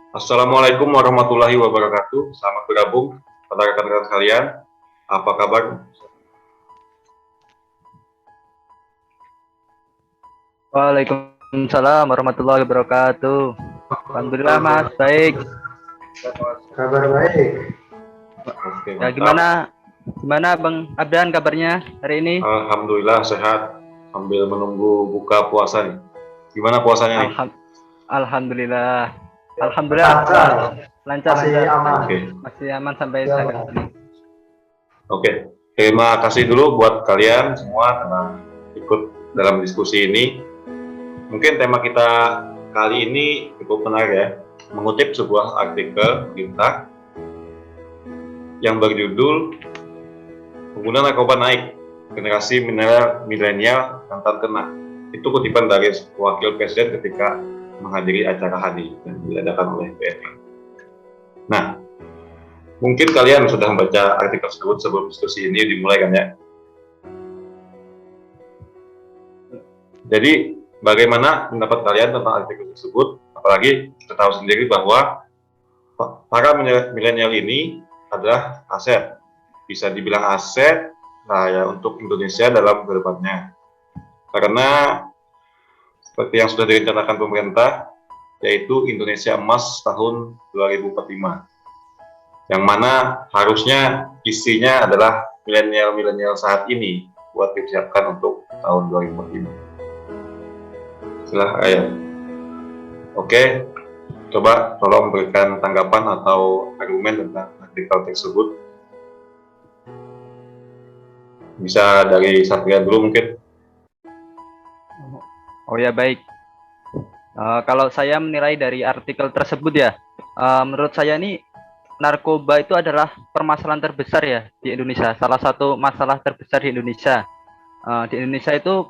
Assalamualaikum warahmatullahi wabarakatuh. Selamat bergabung pada rekan-rekan sekalian. Apa kabar? Waalaikumsalam warahmatullahi wabarakatuh. Alhamdulillah Mas, baik. Kabar baik. Oke, Ya mantap. gimana Bang Abdan kabarnya hari ini? Alhamdulillah sehat sambil menunggu buka puasa nih. Gimana puasanya nih? Alham Alhamdulillah. Alhamdulillah Lancar, lancar masih lancar. aman. Oke, Masih aman sampai Ya, saat ini. oke. Terima kasih dulu buat kalian semua telah ikut dalam diskusi ini. Mungkin tema kita kali ini cukup menarik ya. Mengutip sebuah artikel berita yang berjudul pengguna narkoba naik, generasi milenial rentan kena. Itu kutipan dari wakil presiden ketika menghadiri acara HADI yang diadakan oleh BNI. Nah, mungkin kalian sudah membaca artikel tersebut sebelum diskusi ini dimulai kan ya? Jadi, bagaimana pendapat kalian tentang artikel tersebut? Apalagi kita tahu sendiri bahwa para milenial ini adalah aset. Bisa dibilang aset untuk Indonesia dalam kedepannya. Karena seperti yang sudah direncanakan pemerintah, yaitu Indonesia Emas tahun 2045. Yang mana harusnya isinya adalah milenial-milenial saat ini buat disiapkan untuk tahun 2045. Silahkan ayo. Oke, coba tolong berikan tanggapan atau argumen tentang artikel tersebut. Bisa dari Satria dulu mungkin. Oh ya baik. Kalau saya menilai dari artikel tersebut ya, menurut saya ini narkoba itu adalah permasalahan terbesar ya di Indonesia. Salah satu masalah terbesar di Indonesia. Di Indonesia itu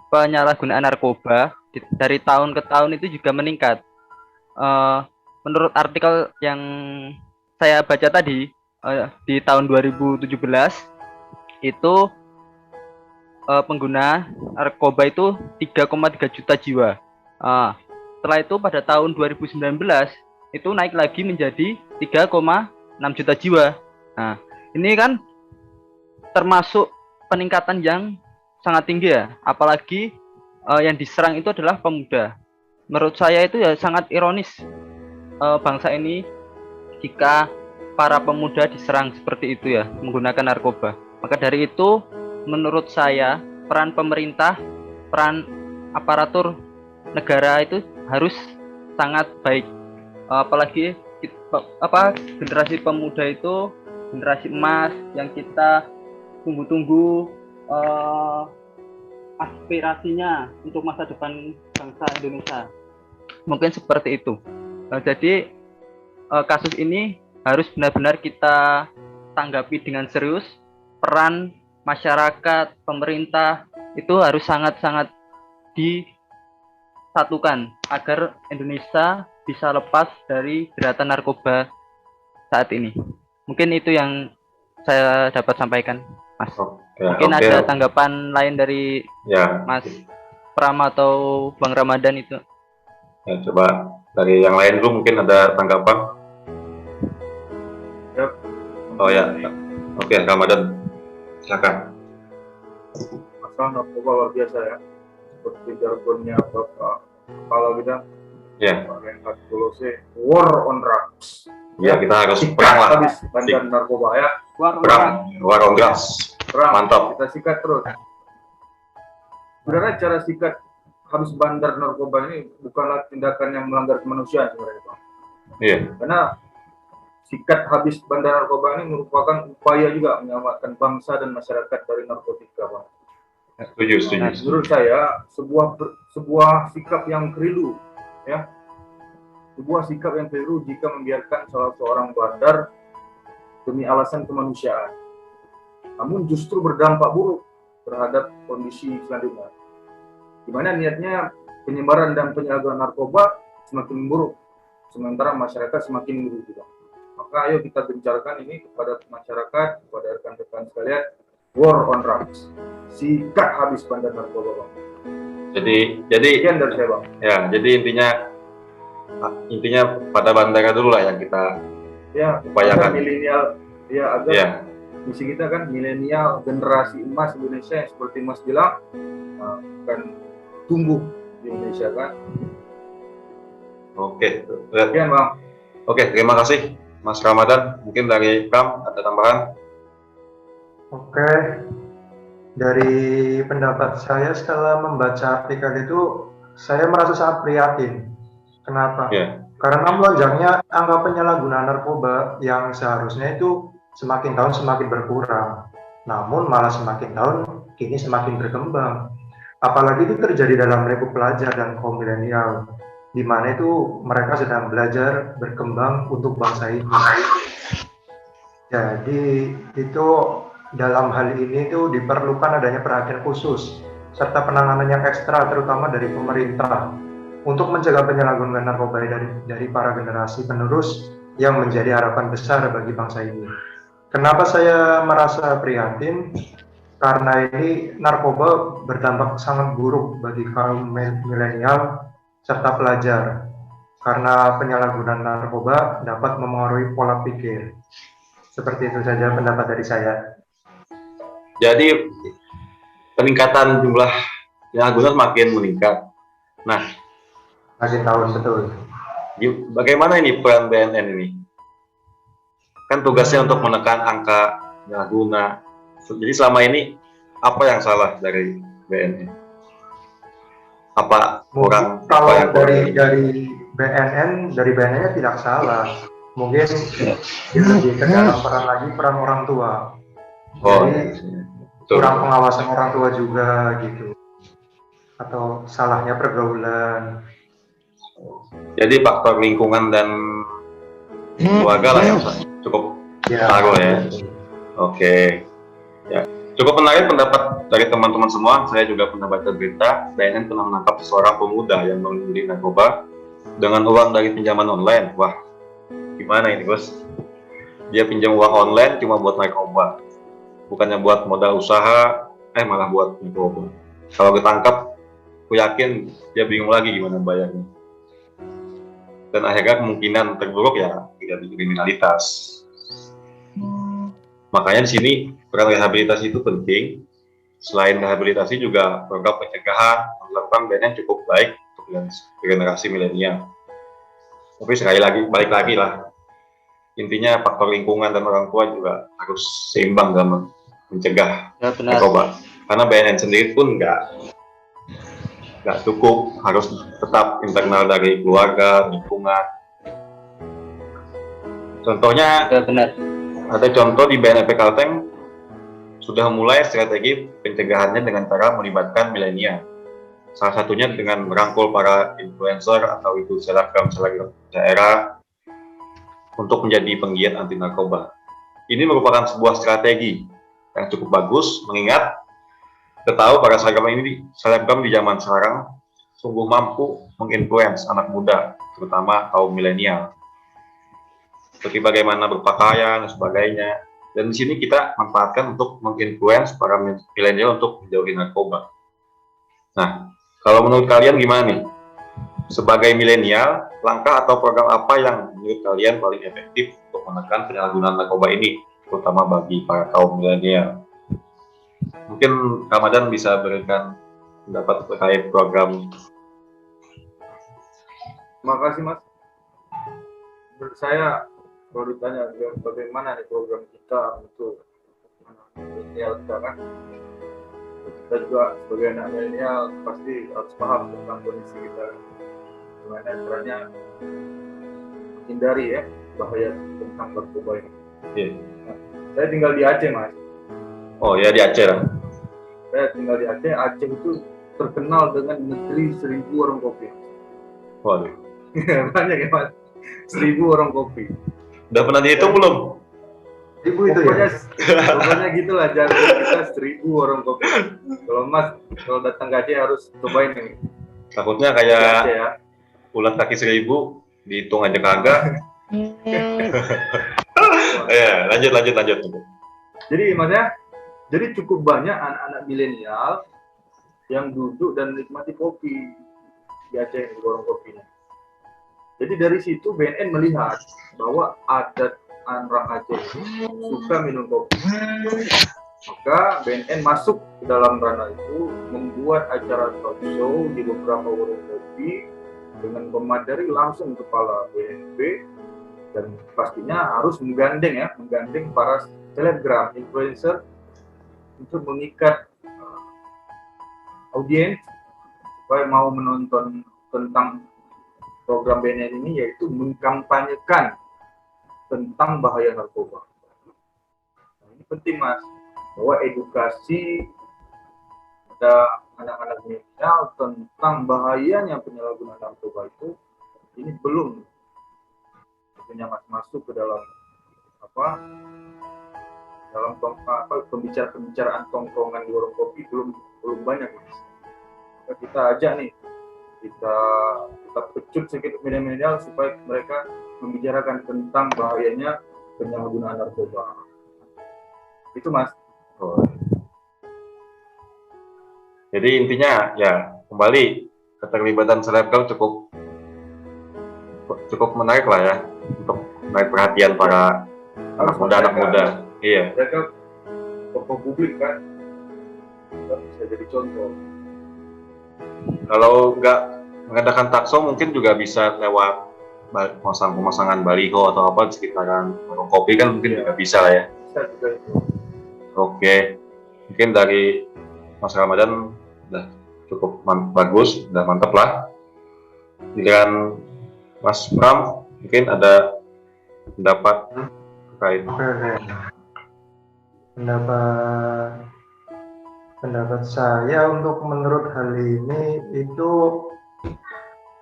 penyalahgunaan narkoba dari tahun ke tahun itu juga meningkat. Menurut artikel yang saya baca tadi, di tahun 2017 itu pengguna narkoba itu 3,3 juta jiwa. Setelah itu pada tahun 2019 itu naik lagi menjadi 3,6 juta jiwa. Nah, ini kan termasuk peningkatan yang sangat tinggi ya, apalagi yang diserang itu adalah pemuda. Menurut saya itu ya sangat ironis bangsa ini jika para pemuda diserang seperti itu ya, menggunakan narkoba. Maka dari itu menurut saya peran pemerintah, peran aparatur negara itu harus sangat baik. Apalagi generasi pemuda itu generasi emas yang kita tunggu-tunggu aspirasinya untuk masa depan bangsa Indonesia. Mungkin seperti itu. Jadi kasus ini harus benar-benar kita tanggapi dengan serius. Peran masyarakat, pemerintah itu harus sangat-sangat disatukan agar Indonesia bisa lepas dari jeratan narkoba saat ini. Mungkin itu yang saya dapat sampaikan, Mas. Mungkin ada tanggapan lain dari Mas Pram atau Bang Ramadan itu. Ya, coba dari yang lain dulu mungkin ada tanggapan. Yep. Oh ya, oke, Ramadan, silakan. Masalah narkoba luar biasa ya, seperti jargonnya Bapak Kepala Bidang. Ya. Reinhard Kolose, war on drugs. Ya, kita harus perang lah. Habis bandar narkoba ya. War on drugs. Mantap. Kita sikat terus. Sebenarnya cara sikat habis bandar narkoba ini bukanlah tindakan yang melanggar kemanusiaan sebenarnya, Pak. Iya. Karena sikat habis bandar narkoba ini merupakan upaya juga menyelamatkan bangsa dan masyarakat dari narkotika, Pak. Setuju. Menurut saya sebuah sikap yang keliru, ya. Sebuah sikap yang keliru jika membiarkan salah seorang bandar demi alasan kemanusiaan. Namun justru berdampak buruk terhadap kondisi selanjutnya. Di mana niatnya penyebaran dan penyalahgunaan narkoba semakin buruk, sementara masyarakat semakin merugikan. Maka ayo kita gencarkan ini kepada masyarakat, kepada rekan-rekan sekalian, war on drugs. Sikat habis bandar narkoba, Bang. Jadi sekian dari saya, Bang. Ya, jadi intinya intinya pada bandara dulu lah yang kita upayakan. Milenial, agar Ya. misi kita kan milenial, generasi emas Indonesia yang seperti Mas bilang akan tumbuh di Indonesia kan. Oke. Sekian Bang. Oke, terima kasih Mas Ramadan. Mungkin dari Pram ada tambahan? Oke, dari pendapat saya setelah membaca artikel itu, saya merasa sangat prihatin. Kenapa? Karena melonjaknya angka penyalahgunaan narkoba yang seharusnya itu semakin tahun semakin berkurang, namun malah semakin tahun kini semakin berkembang. Apalagi itu terjadi dalam lingkup pelajar dan kaum milenial, di mana itu mereka sedang belajar berkembang untuk bangsa ini. Jadi itu dalam hal ini itu diperlukan adanya perhatian khusus serta penanganan yang ekstra terutama dari pemerintah untuk mencegah penyalahgunaan narkoba dari para generasi penerus yang menjadi harapan besar bagi bangsa ini. Kenapa saya merasa prihatin? Karena ini narkoba berdampak sangat buruk bagi kaum milenial serta pelajar. Karena penyalahgunaan narkoba dapat memengaruhi pola pikir. Seperti itu saja pendapat dari saya. Jadi peningkatan jumlah penyalahgunaan makin meningkat. Nah, makin tahun betul. Bagaimana ini peran BNN ini? Kan tugasnya untuk menekan angka penyalahguna. Jadi selama ini apa yang salah dari BNN? Apa kurang? Kalau dari BNN tidak salah. Mungkin lebih ke dalam peran orang tua. Jadi kurang pengawasan orang tua juga gitu, atau salahnya pergaulan. Jadi faktor lingkungan dan keluarga lah yang cukup pengaruh ya. Oke. Ya, cukup menarik pendapat dari teman-teman semua. Saya juga pernah baca berita BNN pernah menangkap seorang pemuda yang membeli narkoba dengan uang dari pinjaman online. Wah, gimana ini bos? Dia pinjam uang online cuma buat narkoba, bukannya buat modal usaha, malah buat narkoba. Kalau ketangkap, aku yakin dia bingung lagi gimana bayarnya. Dan akhirnya kemungkinan terburuk ya tidak kriminalitas. Makanya di sini peran rehabilitasi itu penting. Selain rehabilitasi juga program pencegahan dilakukan BNN cukup baik untuk generasi milenial. Tapi sekali lagi balik lagi lah, intinya faktor lingkungan dan orang tua juga harus seimbang dalam mencegah narkoba. Karena BNN sendiri pun nggak cukup, harus tetap internal dari keluarga, lingkungan. Contohnya, ada contoh di BNP Kalteng sudah mulai strategi pencegahannya dengan cara melibatkan milenial. Salah satunya dengan merangkul para influencer atau itu selebgram daerah untuk menjadi penggiat anti narkoba. Ini merupakan sebuah strategi yang cukup bagus, mengingat kita tahu para selebgram di zaman sekarang sungguh mampu menginfluence anak muda, terutama kaum milenial, seperti bagaimana berpakaian dan sebagainya. Dan di sini kita manfaatkan untuk menginfluence para milenial untuk menjauhi narkoba. Nah, kalau menurut kalian gimana nih? Sebagai milenial, langkah atau program apa yang menurut kalian paling efektif untuk menekan penyalahgunaan narkoba ini, terutama bagi para kaum milenial? Mungkin Ramadan bisa berikan pendapat terkait program. Terima kasih Mas. Menurut saya kalau ditanya bagaimana nih program kita untuk milenial kita kan, kita juga sebagai anak milenial pasti harus paham tentang kondisi kita, gimana caranya hindari bahaya tentang narkoba ini. Nah, saya tinggal di Aceh Mas. Oh ya, di Aceh lah. Saya tinggal di Aceh. Aceh itu terkenal dengan negeri 1000 warung kopi. Waduh. Banyak ya Mas. 1000 warung kopi. Udah pernah dihitung belum? Ibu itu pokoknya gitulah, jangan kita 1000 warung kopi. Kalau Mas kalau datang ke Aceh harus cobain ini. Takutnya kayak ulat kaki 1000 dihitung aja kagak. Ya, lanjut. Jadi maksudnya, jadi cukup banyak anak-anak milenial yang duduk dan menikmati kopi di Aceh, di warung kopinya. Jadi dari situ BNN melihat bahwa adat orang Aceh suka minum kopi. Maka BNN masuk ke dalam ranah itu, membuat acara talk show di beberapa warung kopi dengan memadari langsung kepala BNP, dan pastinya harus menggandeng para selebgram, influencer untuk mengikat audiens supaya mau menonton tentang program BNN ini, yaitu mengkampanyekan tentang bahaya narkoba. Nah, ini penting Mas, bahwa edukasi pada anak-anak milenial tentang bahayanya penyalahgunaan narkoba itu ini belum masuk ke dalam pembicaraan tongkrongan di warung kopi, belum banyak Mas. Kita ajak nih, kita pecut sedikit milenial supaya mereka membicarakan tentang bahayanya penyalahgunaan narkoba. Itu Mas. Jadi intinya ya kembali keterlibatan selebgram cukup menarik lah ya untuk menarik perhatian para anak muda. Iya. Mereka tokoh publik kan, bisa jadi contoh. Kalau nggak mengadakan takso mungkin juga bisa lewat pemasangan baliho atau apa di sekitaran warung kopi kan mungkin juga bisa lah ya. Bisa juga itu. Oke, mungkin dari Mas Ramadan udah cukup bagus, udah mantap lah. Dengan Mas Pram mungkin ada pendapat terkait. Oke. Pendapat saya untuk menurut hal ini itu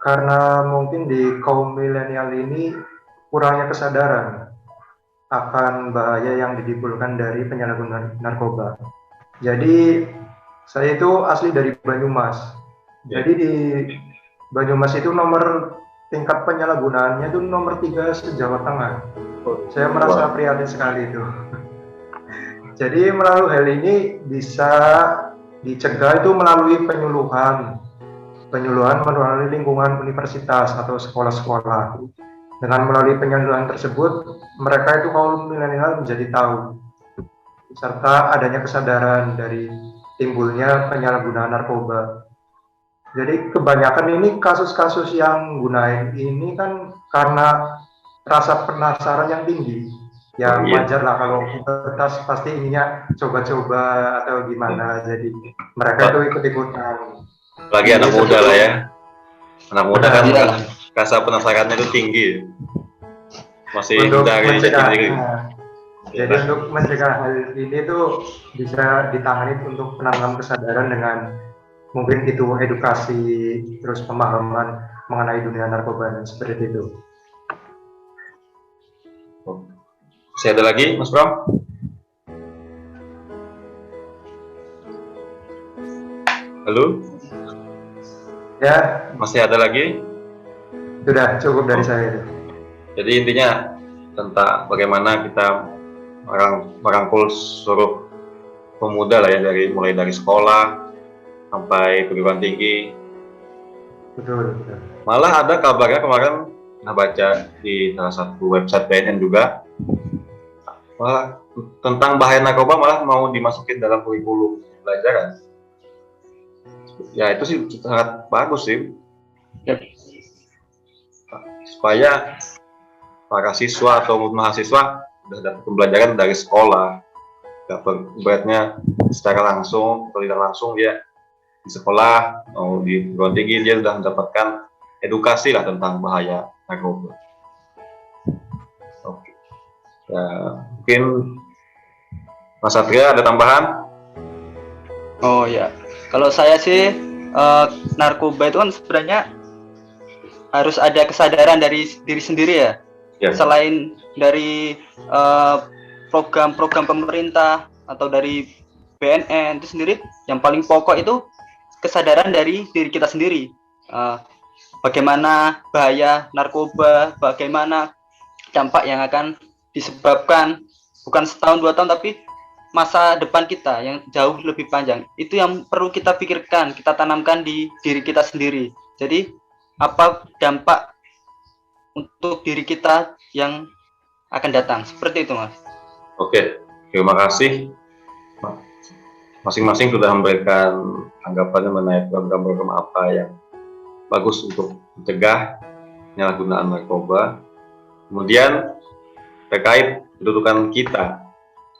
karena mungkin di kaum milenial ini kurangnya kesadaran akan bahaya yang ditimbulkan dari penyalahgunaan narkoba. Jadi saya itu asli dari Banyumas. Jadi di Banyumas itu tingkat penyalahgunaannya itu nomor 3 se-Jawa Tengah. Saya merasa prihatin sekali itu. Jadi melalui hal ini bisa dicegah itu melalui penyuluhan melalui lingkungan universitas atau sekolah-sekolah. Dengan melalui penyuluhan tersebut, mereka itu kaum milenial menjadi tahu, serta adanya kesadaran dari timbulnya penyalahgunaan narkoba. Jadi kebanyakan ini kasus-kasus yang gunain ini kan karena rasa penasaran yang tinggi. Ya wajar lah kalau kertas pasti ininya coba-coba atau gimana. Jadi mereka itu ikut-ikutan. Lagi anak muda lah ya. Anak muda kan rasa penasarannya itu tinggi. Masih dari jadi untuk mencegah hal ini tuh bisa ditangani untuk penanganan kesadaran dengan mungkin itu edukasi, terus pemahaman mengenai dunia narkoba dan seperti itu. Masih ada lagi, Mas Pram? Halo? Ya. Masih ada lagi? Sudah cukup dari saya. Jadi intinya tentang bagaimana kita merangkul seluruh pemuda lah ya, mulai dari sekolah sampai perguruan tinggi. Betul. Malah ada kabarnya kemarin baca di salah satu website BNN juga, malah tentang bahaya narkoba malah mau dimasukin dalam kurikulum pelajaran. Ya itu sih sangat bagus sih. Supaya para siswa atau mahasiswa sudah dapat pembelajaran dari sekolah, beratnya secara langsung atau tidak langsung dia di sekolah atau di perguruan tinggi dia sudah mendapatkan edukasi lah tentang bahaya narkoba. Oke. Ya, mungkin Mas Satria ada tambahan? Oh ya, kalau saya sih narkoba itu kan sebenarnya harus ada kesadaran dari diri sendiri ya. Selain dari program-program pemerintah atau dari BNN itu sendiri, yang paling pokok itu kesadaran dari diri kita sendiri. Bagaimana bahaya narkoba, bagaimana dampak yang akan disebabkan bukan setahun 2 tahun tapi masa depan kita yang jauh lebih panjang. Itu yang perlu kita pikirkan, kita tanamkan di diri kita sendiri. Jadi apa dampak untuk diri kita yang akan datang. Seperti itu, Mas. Oke, terima kasih. Masing-masing sudah memberikan tanggapannya mengenai program-program apa yang bagus untuk mencegah penyalahgunaan narkoba. Kemudian terkait kedudukan kita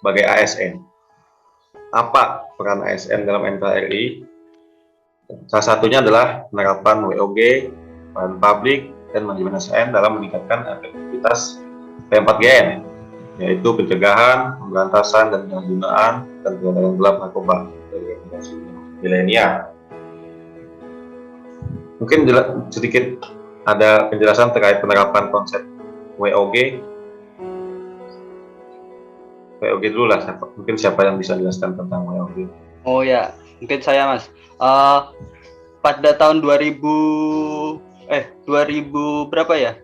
sebagai ASN. Apa peran ASN dalam NKRI? Salah satunya adalah penerapan WOG, peran publik, dan manajemen ASN dalam meningkatkan efektivitas P4GN, yaitu pencegahan, pemberantasan, dan penyalahgunaan dan peredaran gelap narkoba dari generasi milenial. Mungkin sedikit ada penjelasan terkait penerapan konsep WOG. WOG dulu lah, mungkin siapa yang bisa jelaskan tentang WOG? Oh ya, mungkin saya, Mas. Pada tahun 2000 berapa ya?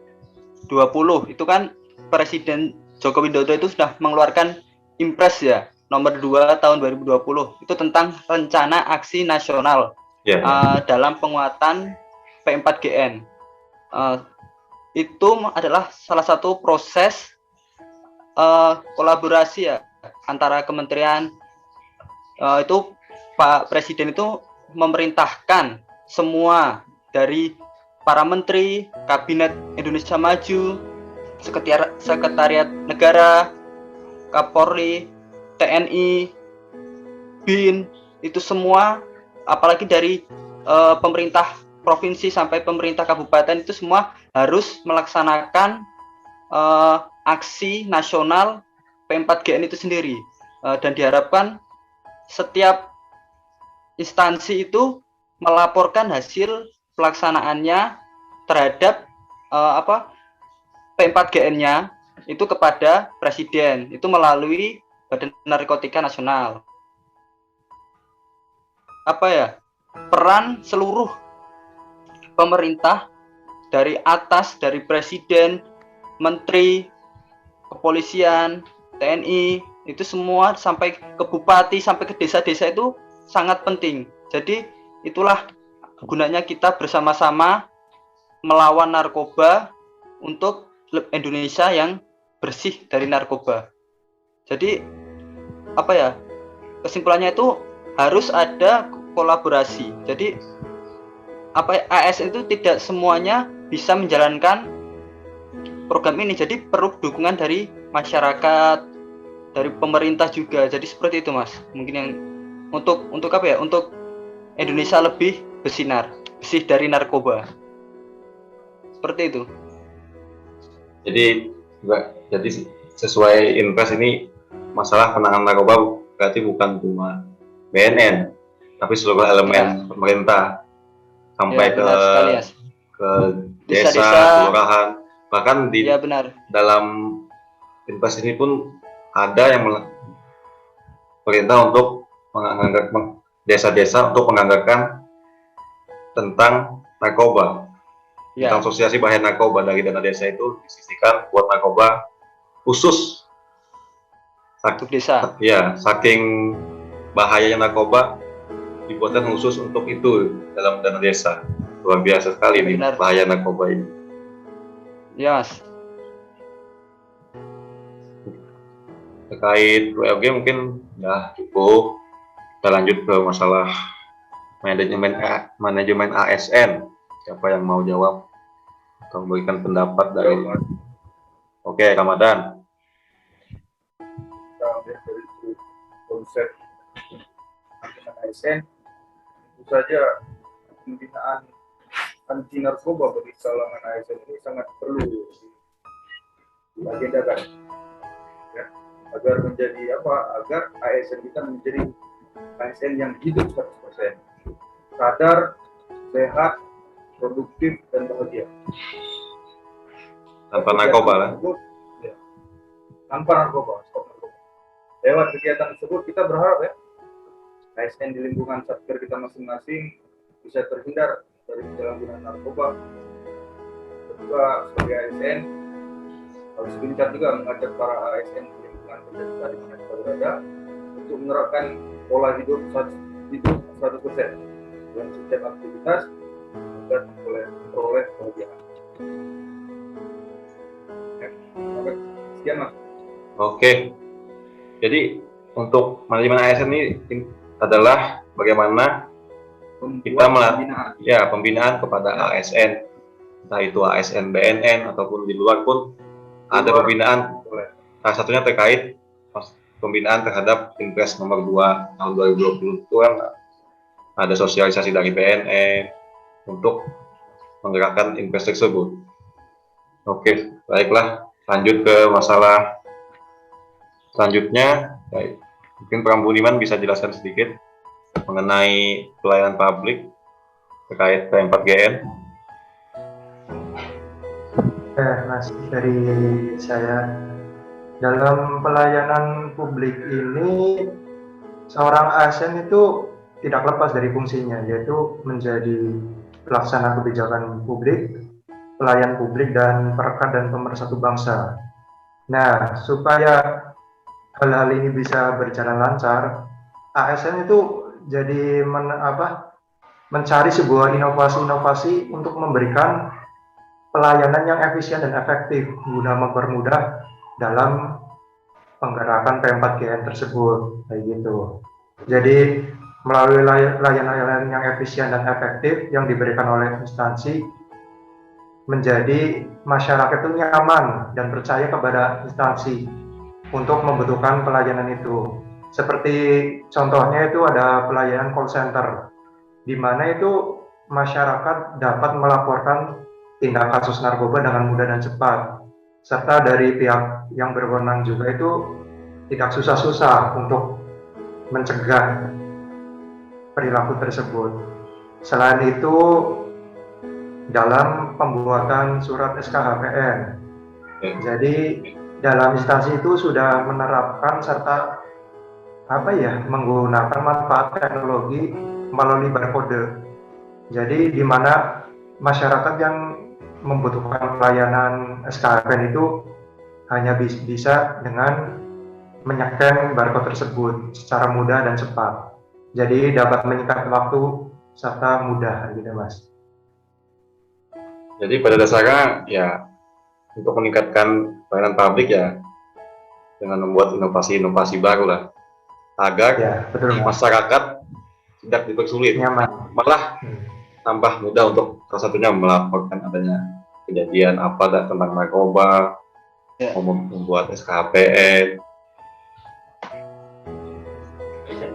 20 itu kan Presiden Joko Widodo itu sudah mengeluarkan Impres ya, nomor 2 tahun 2020. Itu tentang rencana aksi nasional dalam penguatan P4GN. Itu adalah salah satu proses kolaborasi ya antara kementerian. Itu Pak Presiden itu memerintahkan semua dari para menteri, Kabinet Indonesia Maju, Sekretariat Negara, Kapolri, TNI, BIN, itu semua, apalagi dari pemerintah provinsi sampai pemerintah kabupaten, itu semua harus melaksanakan aksi nasional P4GN itu sendiri, dan diharapkan setiap instansi itu melaporkan hasil pelaksanaannya terhadap P4GN-nya itu kepada Presiden, itu melalui Badan Narkotika Nasional. Peran seluruh pemerintah dari atas, dari Presiden, Menteri, Kepolisian, TNI, itu semua sampai ke bupati, sampai ke desa-desa itu sangat penting. Jadi itulah gunanya kita bersama-sama melawan narkoba untuk Indonesia yang bersih dari narkoba. Jadi kesimpulannya itu harus ada kolaborasi. Jadi ASN itu tidak semuanya bisa menjalankan program ini. Jadi perlu dukungan dari masyarakat, dari pemerintah juga. Jadi seperti itu, Mas. Mungkin yang untuk Indonesia lebih bersinar, bersih dari narkoba. Seperti itu. Jadi sesuai Impres ini, masalah penanganan narkoba berarti bukan cuma BNN, tapi seluruh elemen pemerintah sampai ke desa, kelurahan, bahkan di dalam Impres ini pun ada yang perintah untuk menganggarkan desa-desa untuk menganggarkan tentang narkoba. Tentang asosiasi bahaya narkoba, dari dana desa itu disisihkan buat narkoba khusus untuk desa. Ya, saking bahayanya narkoba dibuatkan khusus untuk itu dalam dana desa. Luar biasa sekali nih bahaya narkoba ini. Ya, Mas. Terkait WOG mungkin ya cukup. Kita lanjut ke masalah manajemen ASN. Siapa yang mau jawab atau memberikan pendapat dari Oke, Ramadan. Dari konsep ASN, tentu saja pembinaan anti narkoba bagi kalangan ASN ini sangat perlu diagendakan, ya, agar ASN kita menjadi ASN yang hidup 100%, sadar, sehat, produktif, dan bahagia. Tanpa narkoba lah. Ya, tanpa narkoba, stop narkoba. Lewat kegiatan tersebut kita berharap ya, ASN di lingkungan satker kita masing-masing bisa terhindar dari penyalahgunaan narkoba. Juga sebagai ASN harus gencar juga mengajak para ASN di lingkungan kerja di mana kita berada untuk menerapkan pola hidup 100% dan setiap aktivitas agar memperoleh kebahagiaan. Sekian Mas. Oke. Jadi untuk manajemen ASN ini adalah bagaimana kita pembinaan kepada ASN, entah itu ASN BNN ataupun di luar pun ada pembinaan. Salah satunya terkait pembinaan terhadap Impres nomor 2 tahun 2020 itu kan ada sosialisasi dari BNN untuk menggerakkan Impres tersebut. Oke, baiklah, lanjut ke masalah selanjutnya. Baik. Mungkin Pak Budiman bisa jelaskan sedikit mengenai pelayanan publik terkait P4GN. Mas, dari saya, dalam pelayanan publik ini seorang ASN itu tidak lepas dari fungsinya, yaitu menjadi pelaksana kebijakan publik, pelayan publik, dan perekat dan pemersatu bangsa. Nah, supaya hal-hal ini bisa berjalan lancar, ASN itu jadi mencari sebuah inovasi-inovasi untuk memberikan pelayanan yang efisien dan efektif guna mempermudah dalam penggerakan P4GN tersebut, kayak gitu. Jadi melalui layanan yang efisien dan efektif yang diberikan oleh instansi, menjadi masyarakat itu nyaman dan percaya kepada instansi untuk membutuhkan pelayanan itu. Seperti contohnya itu ada pelayanan call center, di mana itu masyarakat dapat melaporkan tindak kasus narkoba dengan mudah dan cepat, serta dari pihak yang berwenang juga itu tidak susah-susah untuk mencegah perilaku tersebut. Selain itu, dalam pembuatan surat SKHPN, jadi dalam instansi itu sudah menerapkan serta menggunakan manfaat teknologi melalui barcode. Jadi di mana masyarakat yang membutuhkan pelayanan SKHPN itu hanya bisa dengan menycan barcode tersebut secara mudah dan cepat. Jadi dapat menyingkat waktu serta mudah gitu, Mas. Jadi pada dasarnya ya untuk meningkatkan pelayanan publik ya dengan membuat inovasi-inovasi baru lah agar masyarakat tidak dipersulit, malah tambah mudah untuk salah satunya melaporkan adanya kejadian tentang narkoba, membuat SKHPN.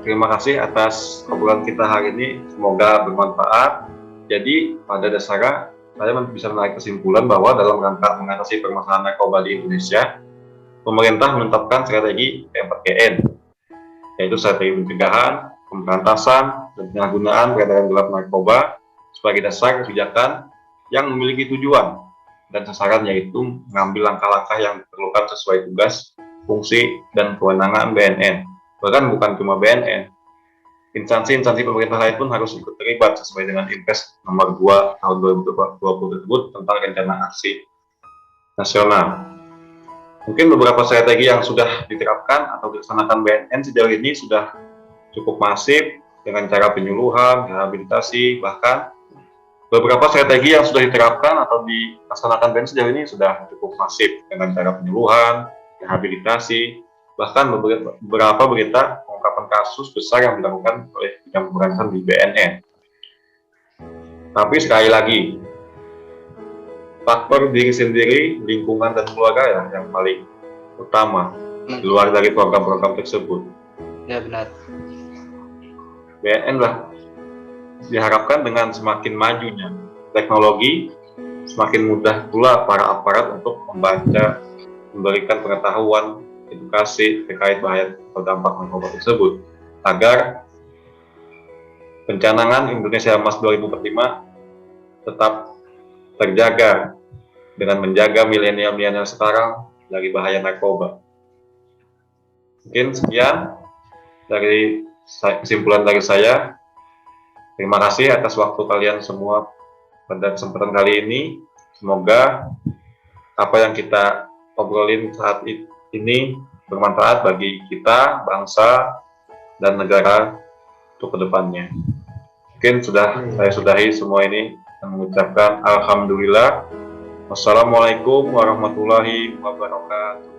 Terima kasih atas obrolan kita hari ini, semoga bermanfaat. Jadi pada dasarnya saya bisa menarik kesimpulan bahwa dalam rangka mengatasi permasalahan narkoba di Indonesia, pemerintah menetapkan strategi P4GN, yaitu strategi pencegahan, pemberantasan, dan penyalahgunaan peredaran gelap narkoba sebagai dasar kebijakan yang memiliki tujuan dan sasaran, yaitu mengambil langkah-langkah yang diperlukan sesuai tugas, fungsi, dan kewenangan BNN. Bahkan bukan cuma BNN, instansi-instansi pemerintah lain pun harus ikut terlibat sesuai dengan Impres nomor 2 tahun 2020 tersebut tentang rencana aksi nasional. Mungkin beberapa strategi yang sudah diterapkan atau dilaksanakan BNN sejauh ini sudah cukup masif dengan cara penyuluhan, rehabilitasi, bahkan beberapa strategi yang sudah diterapkan atau dilaksanakan BNN sejauh ini sudah cukup masif dengan cara penyuluhan, rehabilitasi, bahkan beberapa berita pengungkapan kasus besar yang dilakukan oleh bidang pemberantasan di BNN. Tapi sekali lagi, faktor diri sendiri, lingkungan, dan keluarga yang paling utama di luar dari program-program tersebut. Ya benar. BNN lah diharapkan dengan semakin majunya teknologi, semakin mudah pula para aparat untuk membaca, memberikan pengetahuan, edukasi terkait bahaya atau dampak narkoba tersebut, agar pencanangan Indonesia Emas 2045 tetap terjaga dengan menjaga milenial-milenial sekarang dari bahaya narkoba. Mungkin sekian dari kesimpulan dari saya. Terima kasih atas waktu kalian semua pada kesempatan kali ini. Semoga apa yang kita obrolin saat ini bermanfaat bagi kita, bangsa, dan negara untuk kedepannya. Mungkin saya sudahi semua ini dan mengucapkan Alhamdulillah. Wassalamualaikum warahmatullahi wabarakatuh.